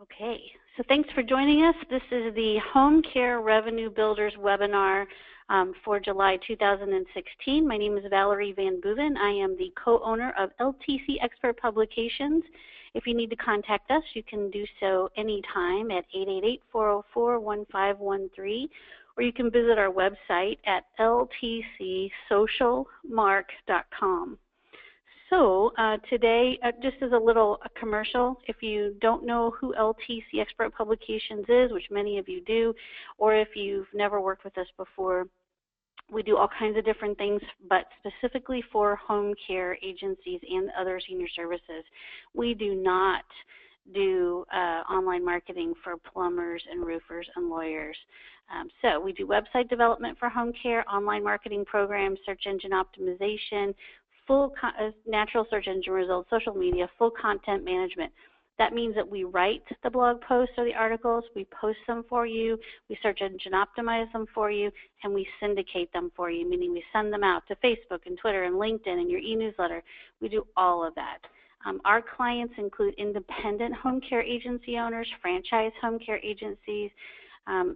Okay, so thanks for joining us. This is the Home Care Revenue Builders webinar for July 2016. My name is Valerie Van Boeven. I am the co-owner of LTC Expert Publications. If you need to contact us, you can do so anytime at 888-404-1513, or you can visit our website at ltcsocialmark.com. So today, just as a little commercial, if you don't know who LTC Expert Publications is, which many of you do, or if you've never worked with us before, we do all kinds of different things, but specifically for home care agencies and other senior services. We do not do online marketing for plumbers and roofers and lawyers. So we do website development for home care, online marketing programs, search engine optimization, full natural search engine results, social media, full content management. That means that we write the blog posts or the articles, we post them for you, we search engine optimize them for you, and we syndicate them for you, meaning we send them out to Facebook and Twitter and LinkedIn and your e-newsletter. We do all of that. Our clients include independent home care agency owners, franchise home care agencies,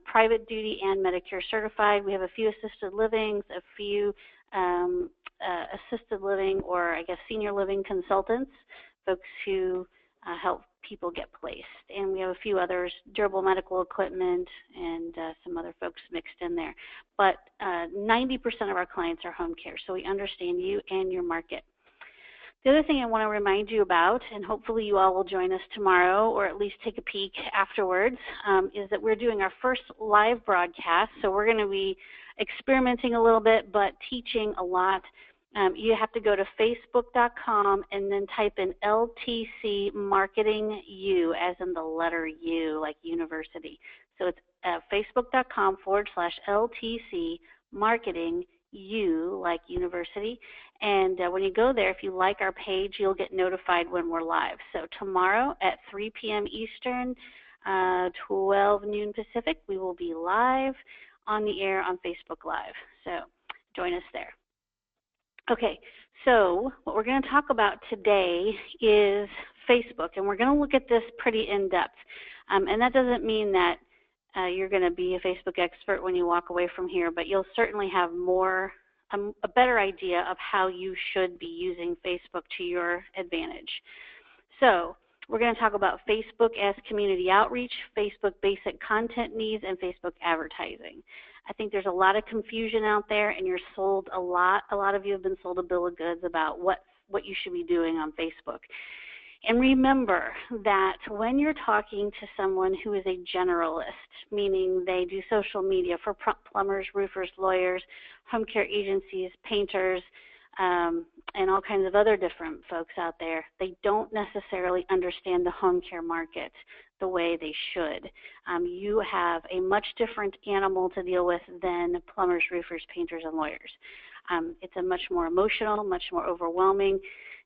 private duty and Medicare certified. We have a few assisted livings, a few assisted living or I guess senior living consultants, folks who help people get placed. And we have a few others, durable medical equipment and some other folks mixed in there. But 90% of our clients are home care, so we understand you and your market. The other thing I want to remind you about, and hopefully you all will join us tomorrow or at least take a peek afterwards, is that we're doing our first live broadcast. So we're going to be experimenting a little bit but teaching a lot. You have to go to facebook.com and then type in LTC Marketing U, as in the letter U, like university. So it's facebook.com/LTC Marketing U, like university. And when you go there, if you like our page, you'll get notified when we're live. So tomorrow at 3 p.m. Eastern, 12 noon Pacific, we will be live on the air on Facebook Live. So join us there. Okay, so what we're going to talk about today is Facebook, and we're going to look at this pretty in-depth. And that doesn't mean that you're going to be a Facebook expert when you walk away from here, but you'll certainly have more, a better idea of how you should be using Facebook to your advantage. So we're going to talk about Facebook as community outreach, Facebook basic content needs, and Facebook advertising. I think there's a lot of confusion out there, and you're sold a lot. A lot of you have been sold a bill of goods about what you should be doing on Facebook. And remember that when you're talking to someone who is a generalist, meaning they do social media for plumbers, roofers, lawyers, home care agencies, painters, and all kinds of other different folks out there, they don't necessarily understand the home care market the way they should. You have a much different animal to deal with than plumbers, roofers, painters, and lawyers. It's a much more emotional, much more overwhelming,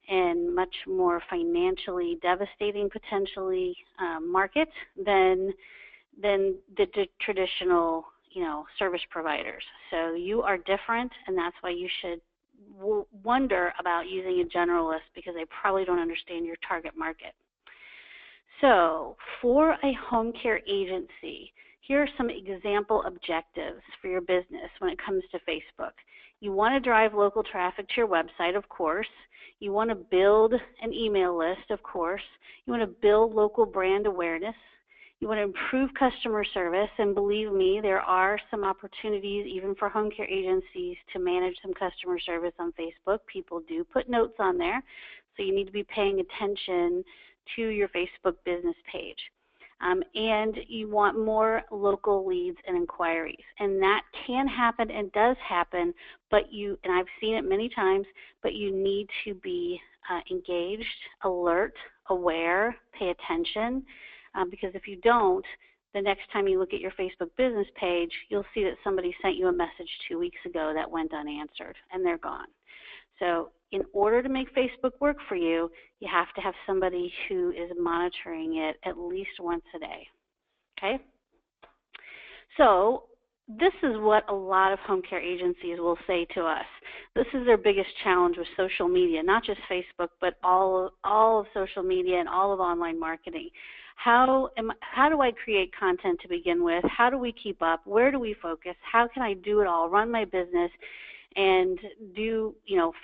and much more financially devastating, potentially, market than the traditional, service providers. So you are different, and that's why you should wonder about using a generalist, because they probably don't understand your target market. So for a home care agency, here are some example objectives for your business when it comes to Facebook. You want to drive local traffic to your website, of course. You want to build an email list, of course. You want to build local brand awareness. You want to improve customer service, and believe me, there are some opportunities even for home care agencies to manage some customer service on Facebook. People do put notes on there, so you need to be paying attention to your Facebook business page. And you want more local leads and inquiries. And that can happen and does happen, but and I've seen it many times, but you need to be engaged, alert, aware, pay attention, because if you don't, the next time you look at your Facebook business page, you'll see that somebody sent you a message 2 weeks ago that went unanswered, and they're gone. So in order to make Facebook work for you, you have to have somebody who is monitoring it at least once a day, okay? So this is what a lot of home care agencies will say to us. This is their biggest challenge with social media, not just Facebook, but all of social media and all of online marketing. How do I create content to begin with? How do we keep up? Where do we focus? How can I do it all, run my business, and do,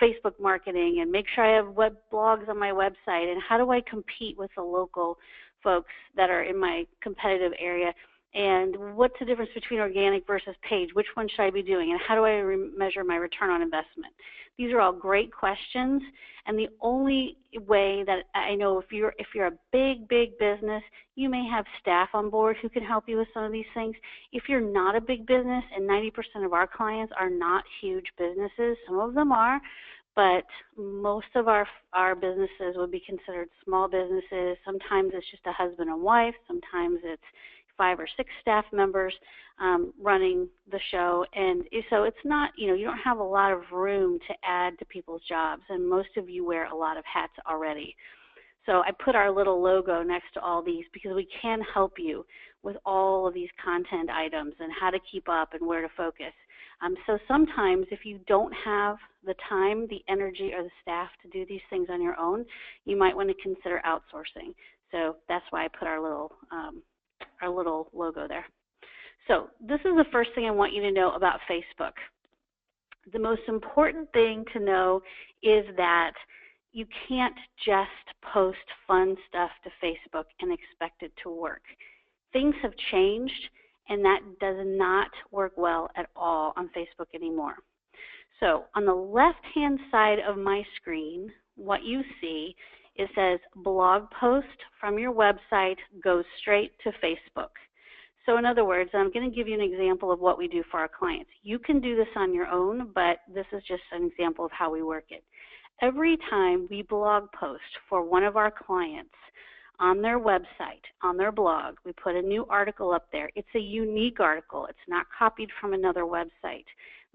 Facebook marketing and make sure I have web blogs on my website? And how do I compete with the local folks that are in my competitive area? And what's the difference between organic versus paid? Which one should I be doing? And how do I measure my return on investment? These are all great questions, and the only way that I know, if you're a big business, you may have staff on board who can help you with some of these things. If you're not a big business, and 90% of our clients are not huge businesses, some of them are, but most of our businesses would be considered small businesses. Sometimes it's just a husband and wife. Sometimes it's 5 or 6 staff members running the show, and so it's not, you don't have a lot of room to add to people's jobs, and most of you wear a lot of hats already. So I put our little logo next to all these because we can help you with all of these content items and how to keep up and where to focus. So sometimes if you don't have the time, the energy, or the staff to do these things on your own, you might want to consider outsourcing. So that's why I put our little logo there. So this is the first thing I want you to know about Facebook. The most important thing to know is that you can't just post fun stuff to Facebook and expect it to work. Things have changed, and that does not work well at all on Facebook anymore. So on the left-hand side of my screen, what you see, it says blog post from your website goes straight to Facebook. So in other words, I'm going to give you an example of what we do for our clients. You can do this on your own, but this is just an example of how we work it. Every time we blog post for one of our clients on their website, on their blog, we put a new article up there. It's a unique article. It's not copied from another website.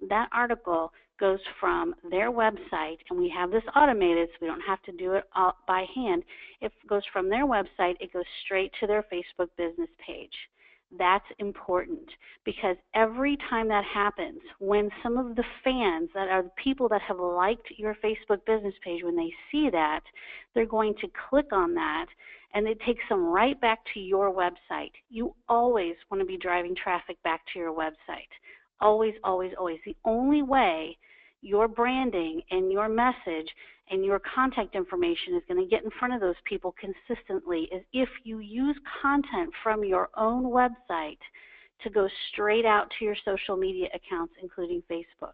That article goes from their website, and we have this automated so we don't have to do it all by hand. It goes from their website, it goes straight to their Facebook business page. That's important because every time that happens, when some of the fans that are the people that have liked your Facebook business page, when they see that, they're going to click on that, and it takes them right back to your website. You always want to be driving traffic back to your website. Always, always, always. The only way your branding and your message and your contact information is going to get in front of those people consistently is if you use content from your own website to go straight out to your social media accounts, including Facebook.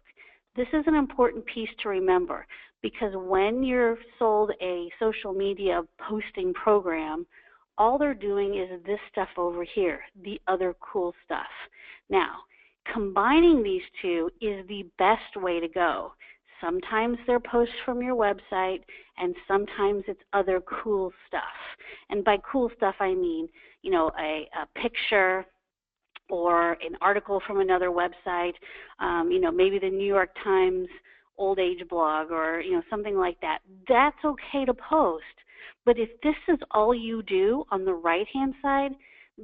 This is an important piece to remember because when you're sold a social media posting program, all they're doing is this stuff over here, the other cool stuff. Now, combining these two is the best way to go. Sometimes they're posts from your website, and sometimes it's other cool stuff. And by cool stuff, I mean, a picture or an article from another website, maybe the New York Times old age blog or, something like that. That's okay to post. But if this is all you do on the right-hand side,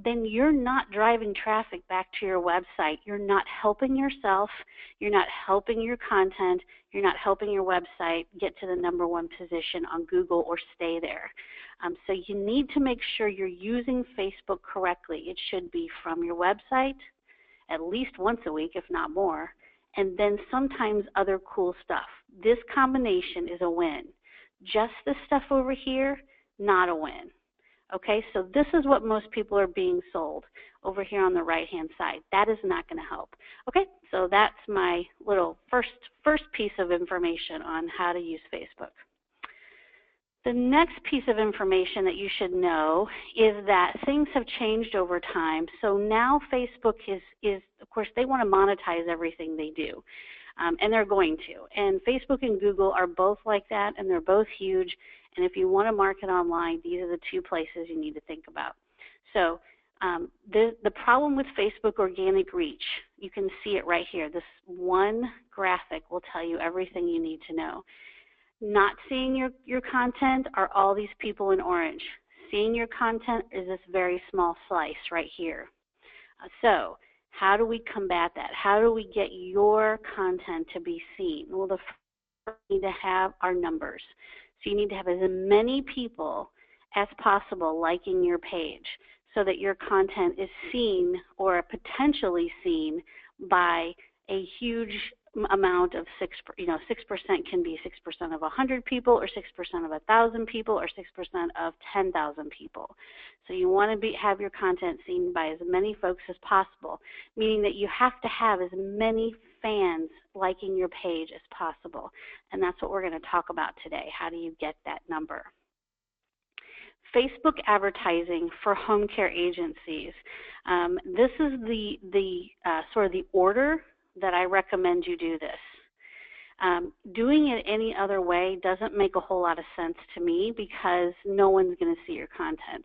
then you're not driving traffic back to your website. You're not helping yourself. You're not helping your content. You're not helping your website get to the #1 position on Google or stay there. So you need to make sure you're using Facebook correctly. It should be from your website at least once a week, if not more, and then sometimes other cool stuff. This combination is a win. Just the stuff over here, not a win. Okay, so this is what most people are being sold over here on the right-hand side. That is not going to help. Okay, so that's my little first piece of information on how to use Facebook. The next piece of information that you should know is that things have changed over time. So now Facebook is of course, they want to monetize everything they do. And they're going to. And Facebook and Google are both like that, and they're both huge. And if you want to market online, these are the two places you need to think about. So the problem with Facebook organic reach, you can see it right here. This one graphic will tell you everything you need to know. Not seeing your content are all these people in orange. Seeing your content is this very small slice right here. So how do we combat that? How do we get your content to be seen? Well, the first thing we need to have are numbers. So you need to have as many people as possible liking your page so that your content is seen or potentially seen by a huge amount of 6%, 6% can be 6% of 100 people or 6% of 1,000 people or 6% of 10,000 people. So you want to have your content seen by as many folks as possible, meaning that you have to have as many fans liking your page as possible. And that's what we're going to talk about today. How do you get that number? Facebook advertising for home care agencies. This is the sort of the order that I recommend you do this. Doing it any other way doesn't make a whole lot of sense to me because no one's going to see your content.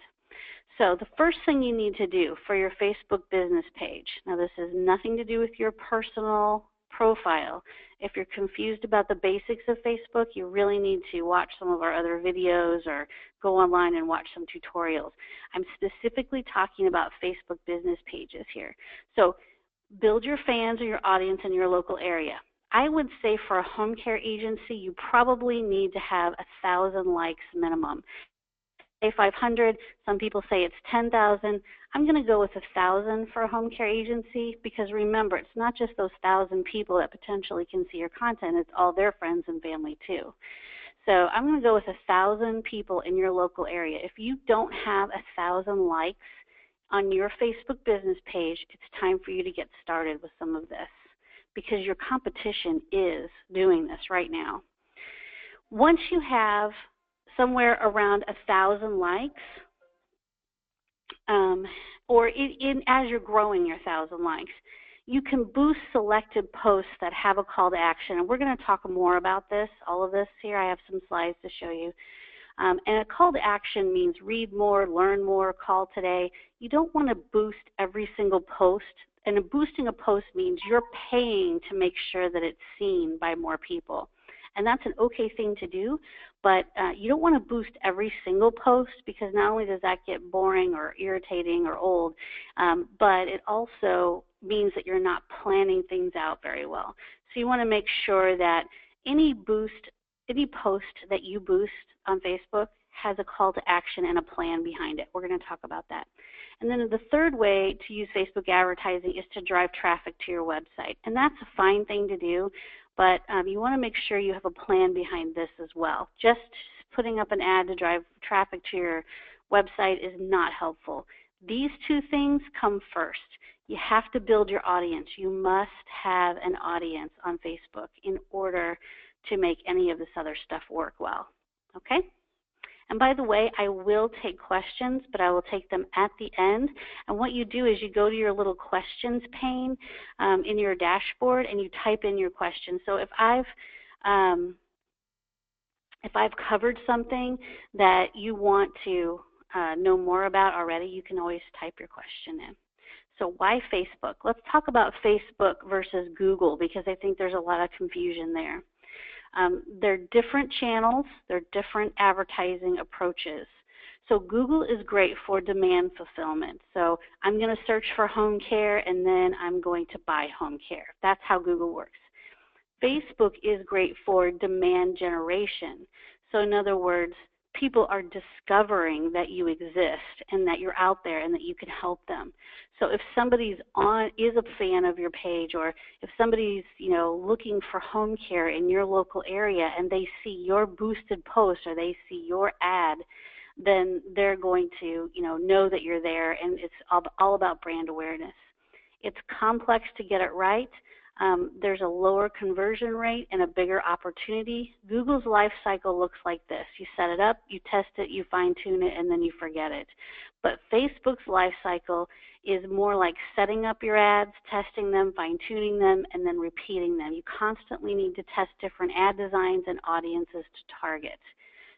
So the first thing you need to do for your Facebook business page, now this has nothing to do with your personal profile. If you're confused about the basics of Facebook, you really need to watch some of our other videos or go online and watch some tutorials. I'm specifically talking about Facebook business pages here. So build your fans or your audience in your local area. I would say for a home care agency, you probably need to have 1,000 likes minimum. Say 500, some people say it's 10,000. I'm going to go with 1,000 for a home care agency because remember, it's not just those 1,000 people that potentially can see your content, it's all their friends and family too. So I'm going to go with 1,000 people in your local area. If you don't have 1,000 likes on your Facebook business page, it's time for you to get started with some of this because your competition is doing this right now. Once you have somewhere around 1,000 likes, or as you're growing your 1,000 likes, you can boost selected posts that have a call to action. And we're going to talk more about this, all of this here. I have some slides to show you. And a call to action means read more, learn more, call today. You don't want to boost every single post. And boosting a post means you're paying to make sure that it's seen by more people. And that's an okay thing to do, but you don't want to boost every single post because not only does that get boring or irritating or old, but it also means that you're not planning things out very well. So you want to make sure that any post that you boost on Facebook has a call to action and a plan behind it. We're going to talk about that. And then the third way to use Facebook advertising is to drive traffic to your website. And that's a fine thing to do, but you want to make sure you have a plan behind this as well. Just putting up an ad to drive traffic to your website is not helpful. These two things come first. You have to build your audience. You must have an audience on Facebook in order to make any of this other stuff work well. Okay? And by the way, I will take questions, but I will take them at the end. And what you do is you go to your little questions pane in your dashboard and you type in your question. So if I've covered something that you want to know more about already, you can always type your question in. So why Facebook? Let's talk about Facebook versus Google because I think there's a lot of confusion there. They're different channels, they're different advertising approaches. So Google is great for demand fulfillment. So I'm going to search for home care and then I'm going to buy home care. That's how Google works. Facebook is great for demand generation. So in other words, people are discovering that you exist and that you're out there and that you can help them. So if somebody's is a fan of your page, or if somebody's looking for home care in your local area and they see your boosted post or they see your ad, then they're going to know that you're there, and it's all about brand awareness. It's complex to get it right. There's a lower conversion rate and a bigger opportunity. Google's life cycle looks like this. You set it up, you test it, you fine-tune it, and then you forget it. But Facebook's life cycle is more like setting up your ads, testing them, fine-tuning them, and then repeating them. You constantly need to test different ad designs and audiences to target.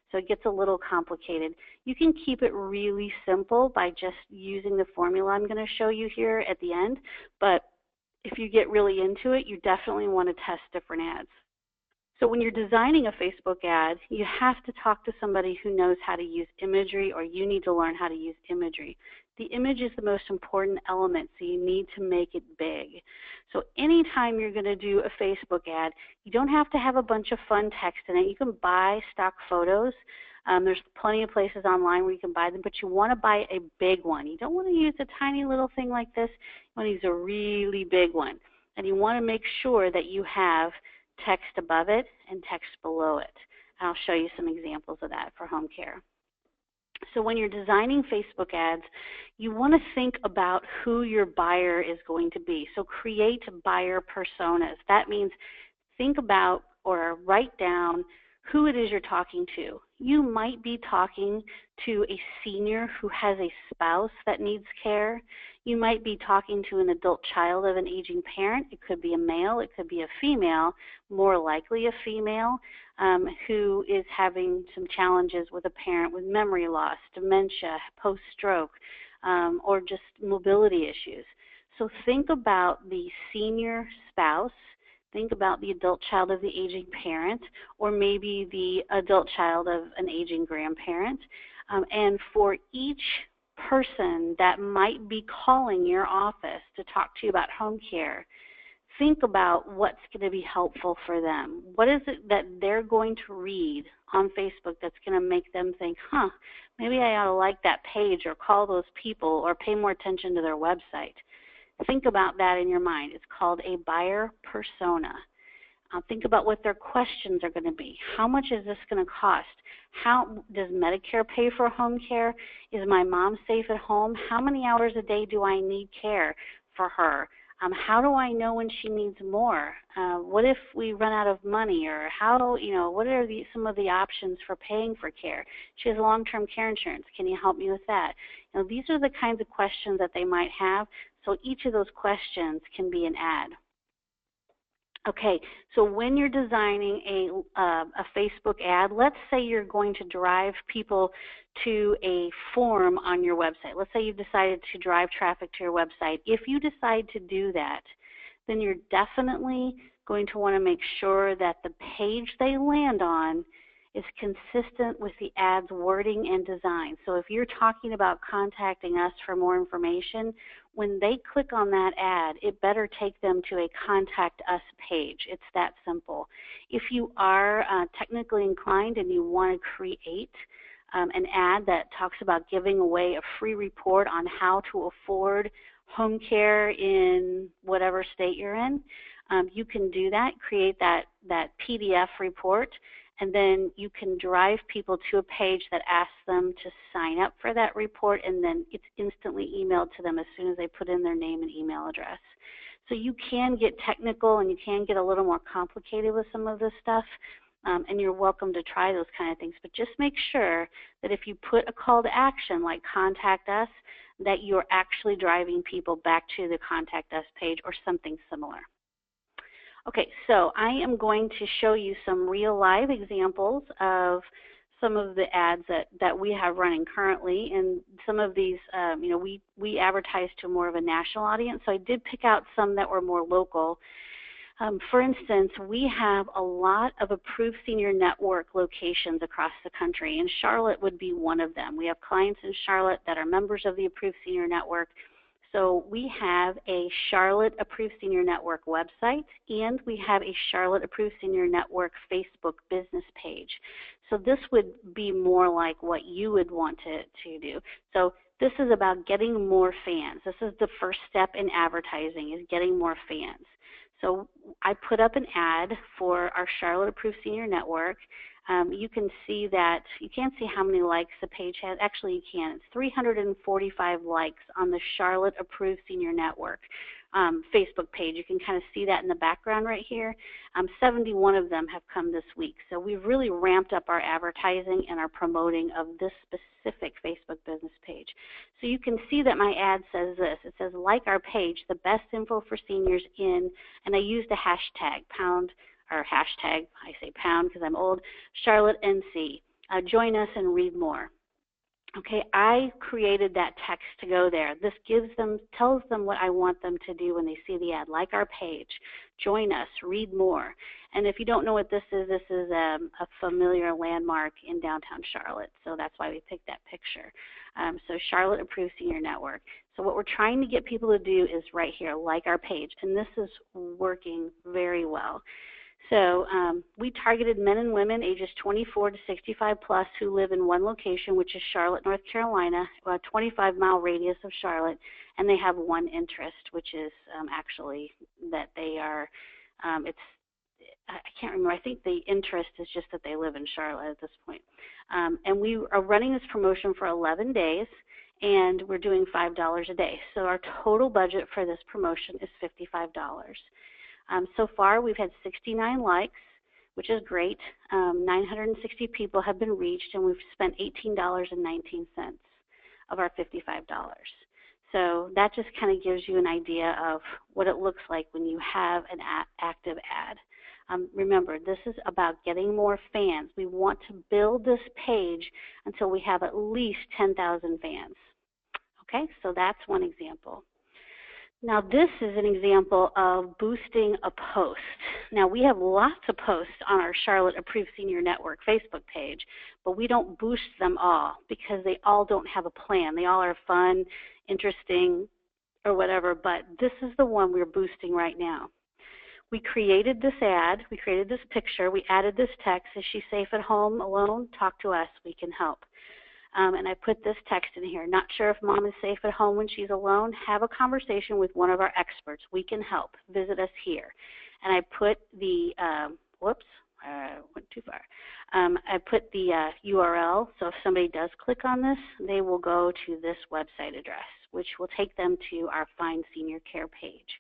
So it gets a little complicated. You can keep it really simple by just using the formula I'm going to show you here at the end, but if you get really into it, you definitely want to test different ads. So when you're designing a Facebook ad, you have to talk to somebody who knows how to use imagery, or you need to learn how to use imagery. The image is the most important element, so you need to make it big. So anytime you're going to do a Facebook ad, you don't have to have a bunch of fun text in it. You can buy stock photos There's plenty of places online where you can buy them, but you want to buy a big one. You don't want to use a tiny little thing like this. You want to use a really big one. And you want to make sure that you have text above it and text below it. And I'll show you some examples of that for home care. So when you're designing Facebook ads, you want to think about who your buyer is going to be. So create buyer personas. That means think about or write down who it is you're talking to. You might be talking to a senior who has a spouse that needs care. You might be talking to an adult child of an aging parent. It could be a male, it could be a female, more likely a female, who is having some challenges with a parent with memory loss, dementia, post-stroke, or just mobility issues. So think about the senior spouse. Think about the adult child of the aging parent, or maybe the adult child of an aging grandparent. And for each person that might be calling your office to talk to you about home care, think about what's going to be helpful for them. What is it that they're going to read on Facebook that's going to make them think, maybe I ought to like that page or call those people or pay more attention to their website. Think about that in your mind. It's called a buyer persona. Think about what their questions are going to be. How much is this going to cost? How does Medicare pay for home care? Is my mom safe at home? How many hours a day do I need care for her? How do I know when she needs more? What if we run out of money? Or what are some of the options for paying for care? She has long-term care insurance. Can you help me with that? These are the kinds of questions that they might have. So each of those questions can be an ad. Okay, so when you're designing a Facebook ad, let's say you're going to drive people to a form on your website. Let's say you've decided to drive traffic to your website. If you decide to do that, then you're definitely going to want to make sure that the page they land on is consistent with the ad's wording and design. So if you're talking about contacting us for more information, when they click on that ad, it better take them to a Contact Us page. It's that simple. If you are technically inclined and you want to create an ad that talks about giving away a free report on how to afford home care in whatever state you're in, you can do that, create that PDF report, and then you can drive people to a page that asks them to sign up for that report, and then it's instantly emailed to them as soon as they put in their name and email address. So you can get technical and you can get a little more complicated with some of this stuff, and you're welcome to try those kind of things. But just make sure that if you put a call to action like Contact Us, that you're actually driving people back to the Contact Us page or something similar. Okay, so I am going to show you some real live examples of some of the ads that we have running currently, and some of these, we advertise to more of a national audience, so I did pick out some that were more local. For instance, we have a lot of approved senior network locations across the country, and Charlotte would be one of them. We have clients in Charlotte that are members of the approved senior network. So we have a Charlotte Approved Senior Network website, and we have a Charlotte Approved Senior Network Facebook business page. So this would be more like what you would want to do. So this is about getting more fans. This is the first step in advertising, is getting more fans. So I put up an ad for our Charlotte Approved Senior Network. You can see that, you can't see how many likes the page has. Actually, you can. It's 345 likes on the Charlotte Approved Senior Network Facebook page. You can kind of see that in the background right here. 71 of them have come this week. So we've really ramped up our advertising and our promoting of this specific Facebook business page. So you can see that my ad says this. It says, like our page, the best info for seniors in, and I used a hashtag, I say pound because I'm old, Charlotte NC. Join us and read more. Okay, I created that text to go there. This tells them what I want them to do when they see the ad, like our page, join us, read more. And if you don't know what this is a familiar landmark in downtown Charlotte, so that's why we picked that picture. So Charlotte Approved Senior Network. So what we're trying to get people to do is right here, like our page, and this is working very well. So we targeted men and women ages 24 to 65 plus who live in one location, which is Charlotte, North Carolina, a 25-mile radius of Charlotte, and they have one interest, which is actually that they are, I can't remember, I think the interest is just that they live in Charlotte at this point. And we are running this promotion for 11 days, and we're doing $5 a day. So our total budget for this promotion is $55. So far, we've had 69 likes, which is great. 960 people have been reached, and we've spent $18.19 of our $55. So that just kind of gives you an idea of what it looks like when you have an active ad. Remember, this is about getting more fans. We want to build this page until we have at least 10,000 fans. Okay, so that's one example. Now this is an example of boosting a post. Now we have lots of posts on our Charlotte Approved Senior Network Facebook page, but we don't boost them all because they all don't have a plan. They all are fun, interesting, or whatever, but this is the one we're boosting right now. We created this ad, we created this picture, we added this text, is she safe at home, alone? Talk to us, we can help. And I put this text in here, not sure if mom is safe at home when she's alone, have a conversation with one of our experts, we can help, visit us here. And I put the, went too far. I put the URL, so if somebody does click on this, they will go to this website address, which will take them to our Find Senior Care page.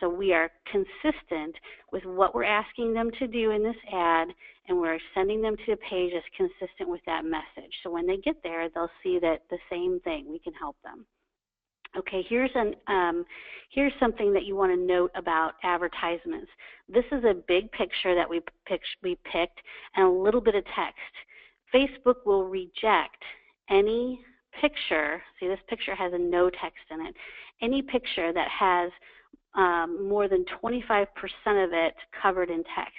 So we are consistent with what we're asking them to do in this ad, and we're sending them to a page that's consistent with that message. So when they get there, they'll see that the same thing, we can help them. Okay, here's something that you want to note about advertisements. This is a big picture that we picked and a little bit of text. Facebook will reject any picture, see this picture has a no text in it, any picture that has more than 25% of it covered in text.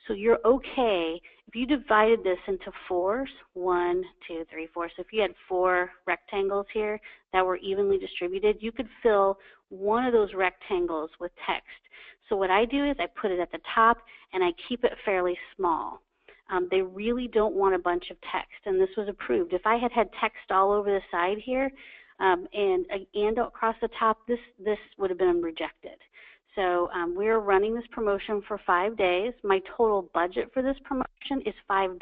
So you're okay if you divided this into fours, 1, 2, 3, 4. So if you had 4 rectangles here that were evenly distributed, you could fill one of those rectangles with text. So what I do is I put it at the top and I keep it fairly small. They really don't want a bunch of text, and this was approved. If I had text all over the side here, and across the top, this would have been rejected. So we're running this promotion for 5 days. My total budget for this promotion is $5.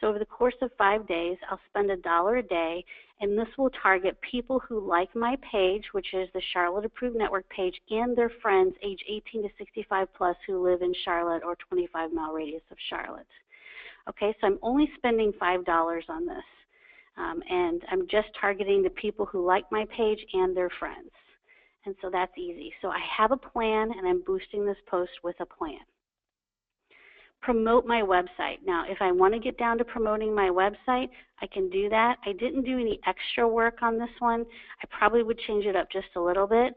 So over the course of 5 days, I'll spend $1 a day, and this will target people who like my page, which is the Charlotte Approved Network page, and their friends age 18 to 65 plus who live in Charlotte or 25-mile radius of Charlotte. Okay, so I'm only spending $5 on this. And I'm just targeting the people who like my page and their friends. And so that's easy. So I have a plan, and I'm boosting this post with a plan. Promote my website. Now, if I want to get down to promoting my website, I can do that. I didn't do any extra work on this one. I probably would change it up just a little bit,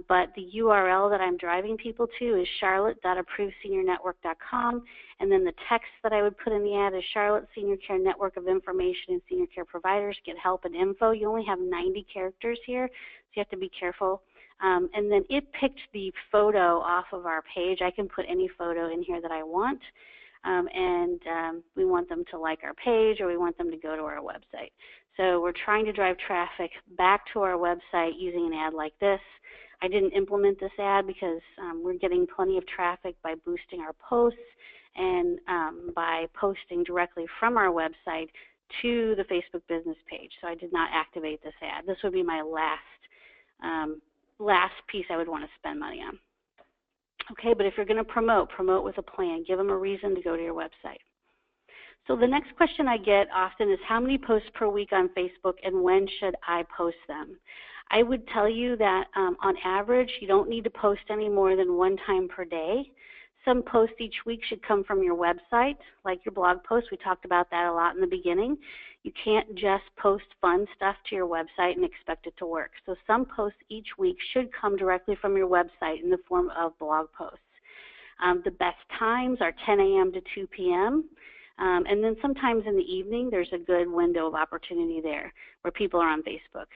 but the URL that I'm driving people to is charlotte.approvedseniornetwork.com, and then the text that I would put in the ad is Charlotte Senior Care Network of Information and Senior Care Providers, get help and info. You only have 90 characters here, so you have to be careful. And then it picked the photo off of our page. I can put any photo in here that I want, we want them to like our page, or we want them to go to our website. So we're trying to drive traffic back to our website using an ad like this. I didn't implement this ad because we're getting plenty of traffic by boosting our posts and by posting directly from our website to the Facebook business page. So I did not activate this ad. This would be my last piece I would want to spend money on. Okay, but if you're going to promote with a plan. Give them a reason to go to your website. So the next question I get often is how many posts per week on Facebook and when should I post them? I would tell you that on average, you don't need to post any more than 1 time per day. Some posts each week should come from your website, like your blog posts. We talked about that a lot in the beginning. You can't just post fun stuff to your website and expect it to work. So some posts each week should come directly from your website in the form of blog posts. The best times are 10 a.m. to 2 p.m. And then sometimes in the evening, there's a good window of opportunity there where people are on Facebook.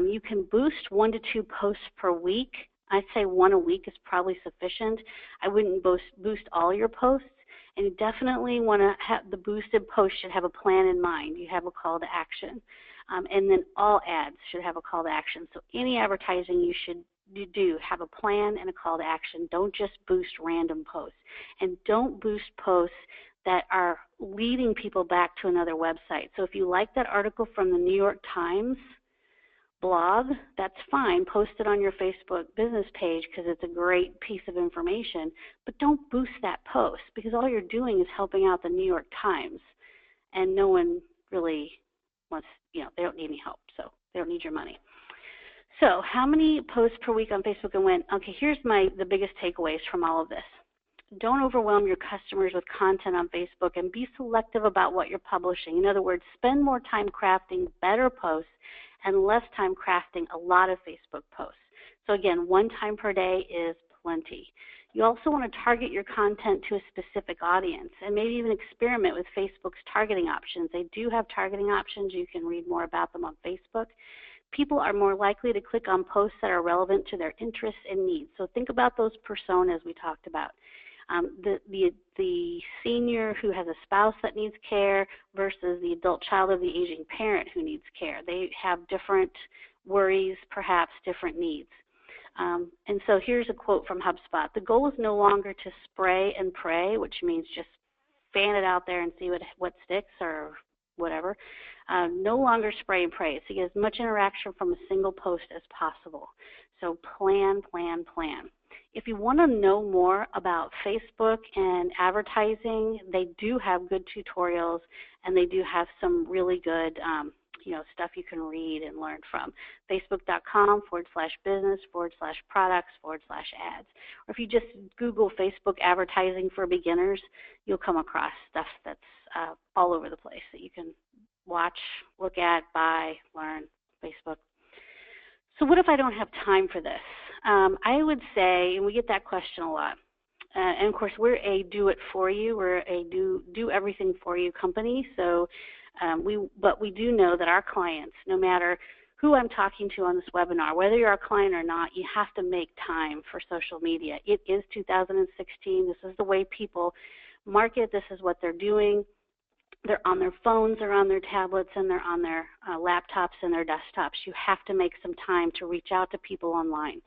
You can boost 1 to 2 posts per week I'd say one a week is probably sufficient. I wouldn't boost all your posts, and you definitely want to have the boosted post should have a plan in mind. You have a call to action. And then all ads should have a call to action. So any advertising you do have a plan and a call to action. Don't just boost random posts. And don't boost posts that are leading people back to another website. So if you like that article from the New York Times blog, that's fine. Post it on your Facebook business page because it's a great piece of information. But don't boost that post because all you're doing is helping out the New York Times. And no one really wants, they don't need any help. So they don't need your money. So how many posts per week on Facebook and when? Okay, here's the biggest takeaways from all of this. Don't overwhelm your customers with content on Facebook and be selective about what you're publishing. In other words, spend more time crafting better posts and less time crafting a lot of Facebook posts. So again, 1 time per day is plenty. You also want to target your content to a specific audience and maybe even experiment with Facebook's targeting options. They do have targeting options. You can read more about them on Facebook. People are more likely to click on posts that are relevant to their interests and needs. So think about those personas we talked about. The senior who has a spouse that needs care versus the adult child of the aging parent who needs care. They have different worries, perhaps different needs. And so here's a quote from HubSpot. The goal is no longer to spray and pray, which means just fan it out there and see what sticks or whatever. No longer spray and pray. So you get as much interaction from a single post as possible. So plan, plan, plan. If you want to know more about Facebook and advertising, they do have good tutorials, and they do have some really good stuff you can read and learn from. Facebook.com/business/products/ads. Or if you just Google Facebook advertising for beginners, you'll come across stuff that's all over the place that you can watch, look at, buy, learn, Facebook. So what if I don't have time for this? I would say, and we get that question a lot, and of course we're a do-it-for-you, we're a do-everything-for-you company, so but we do know that our clients, no matter who I'm talking to on this webinar, whether you're a client or not, you have to make time for social media. It is 2016. This is the way people market. This is what they're doing. They're on their phones, they're on their tablets, and they're on their laptops and their desktops. You have to make some time to reach out to people online.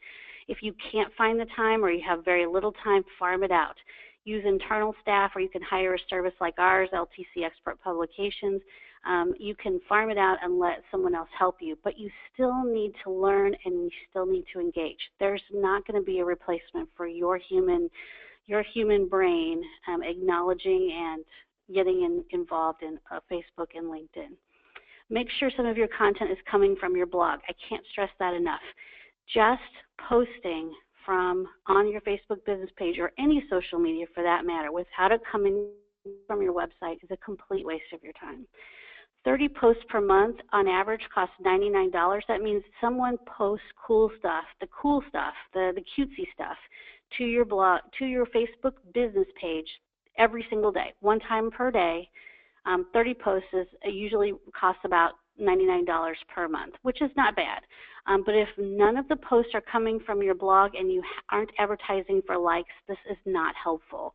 If you can't find the time or you have very little time, farm it out. Use internal staff, or you can hire a service like ours, LTC Expert Publications. You can farm it out and let someone else help you, but you still need to learn and you still need to engage. There's not going to be a replacement for your human brain acknowledging and getting involved in Facebook and LinkedIn. Make sure some of your content is coming from your blog. I can't stress that enough. Just posting from on your Facebook business page or any social media for that matter without it coming from your website is a complete waste of your time. 30 posts per month on average costs $99. That means someone posts cool stuff, the cutesy stuff to your blog, to your Facebook business page every single day, 1 time per day. 30 posts usually costs about $99 per month, which is not bad. But if none of the posts are coming from your blog and you aren't advertising for likes, this is not helpful.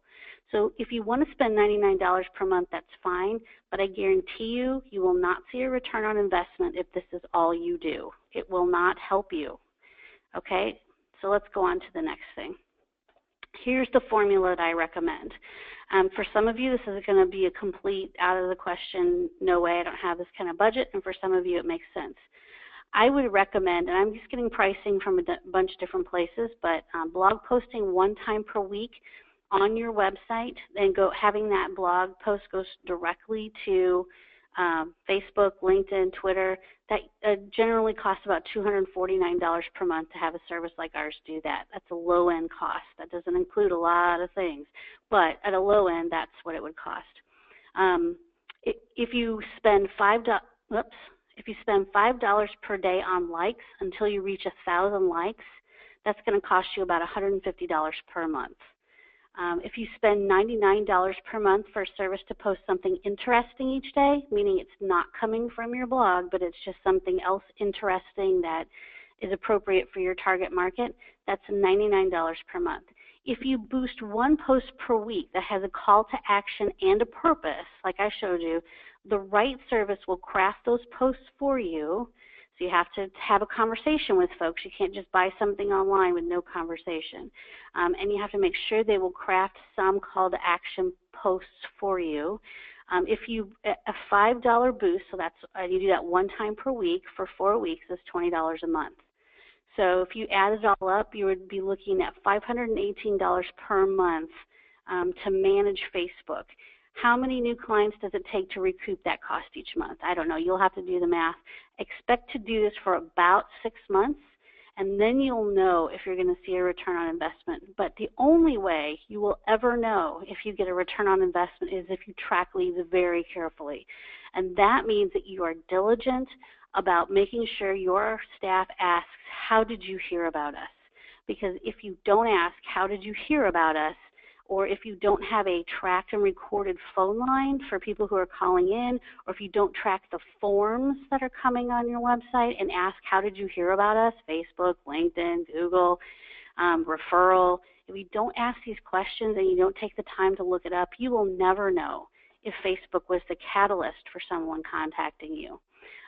So if you want to spend $99 per month, that's fine, but I guarantee you, you will not see a return on investment if this is all you do. It will not help you. Okay, so let's go on to the next thing. Here's the formula that I recommend. For some of you, this is going to be a complete out of the question, no way, I don't have this kind of budget, and for some of you, it makes sense. I would recommend, and I'm just getting pricing from a bunch of different places, but blog posting 1 time per week on your website, and having that blog post goes directly to Facebook, LinkedIn, Twitter. That generally costs about $249 per month to have a service like ours do that. That's a low-end cost. That doesn't include a lot of things, but at a low end, that's what it would cost. If you spend $5 per day on likes until you reach 1,000 likes, that's going to cost you about $150 per month. If you spend $99 per month for a service to post something interesting each day, meaning it's not coming from your blog, but it's just something else interesting that is appropriate for your target market, that's $99 per month. If you boost one post per week that has a call to action and a purpose, like I showed you, the right service will craft those posts for you. So you have to have a conversation with folks. You can't just buy something online with no conversation. And you have to make sure they will craft some call to action posts for you. If you, a $5 boost, so that's, you do that one time per week for 4 weeks, is $20 a month. So if you add it all up, you would be looking at $518 per month to manage Facebook. How many new clients does it take to recoup that cost each month? I don't know. You'll have to do the math. Expect to do this for about 6 months, and then you'll know if you're going to see a return on investment. But the only way you will ever know if you get a return on investment is if you track leads very carefully. And that means that you are diligent about making sure your staff asks, how did you hear about us? Because if you don't ask, how did you hear about us, or if you don't have a tracked and recorded phone line for people who are calling in, or if you don't track the forms that are coming on your website and ask, how did you hear about us, Facebook, LinkedIn, Google, referral, if you don't ask these questions and you don't take the time to look it up, you will never know if Facebook was the catalyst for someone contacting you.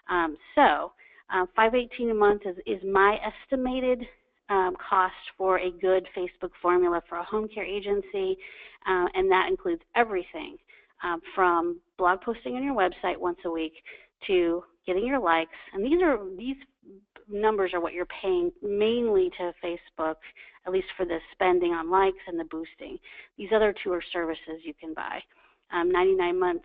$518 a month is my estimated cost for a good Facebook formula for a home care agency, and that includes everything from blog posting on your website once a week to getting your likes. And these numbers are what you're paying mainly to Facebook, at least for the spending on likes and the boosting. These other two are services you can buy. $99 a month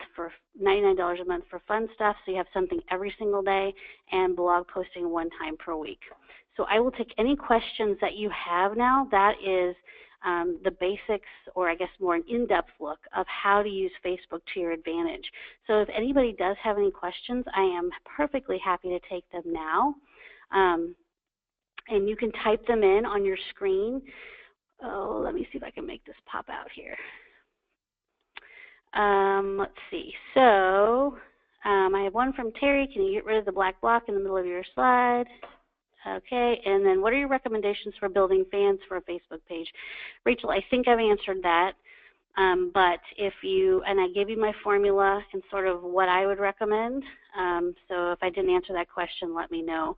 for fun stuff, so you have something every single day, and blog posting one time per week. So I will take any questions that you have now. That is the basics, or I guess more an in-depth look of how to use Facebook to your advantage. So if anybody does have any questions, I am perfectly happy to take them now. And you can type them in on your screen. Oh, let me see if I can make this pop out here. Let's see. So I have one from Terry. Can you get rid of the black block in the middle of your slide? Okay, and then what are your recommendations for building fans for a Facebook page? Rachel, I think I've answered that, but if you, and I gave you my formula and sort of what I would recommend, so if I didn't answer that question, let me know,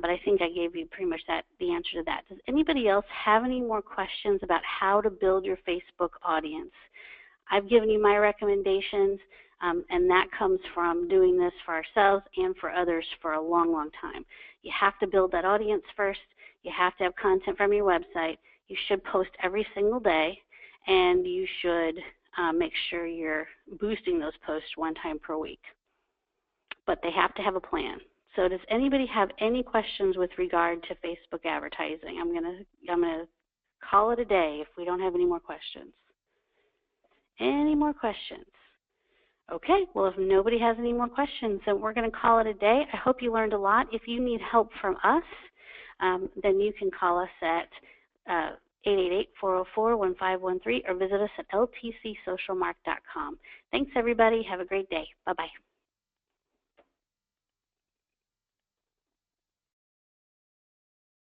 but I think I gave you pretty much the answer to that. Does anybody else have any more questions about how to build your Facebook audience? I've given you my recommendations, and that comes from doing this for ourselves and for others for a long, long time. You have to build that audience first. You have to have content from your website. You should post every single day, and you should make sure you're boosting those posts one time per week. But they have to have a plan. So does anybody have any questions with regard to Facebook advertising? I'm gonna call it a day if we don't have any more questions. Any more questions? Okay, well, if nobody has any more questions, then we're going to call it a day. I hope you learned a lot. If you need help from us, then you can call us at 888-404-1513 or visit us at ltcsocialmark.com. Thanks, everybody. Have a great day. Bye-bye.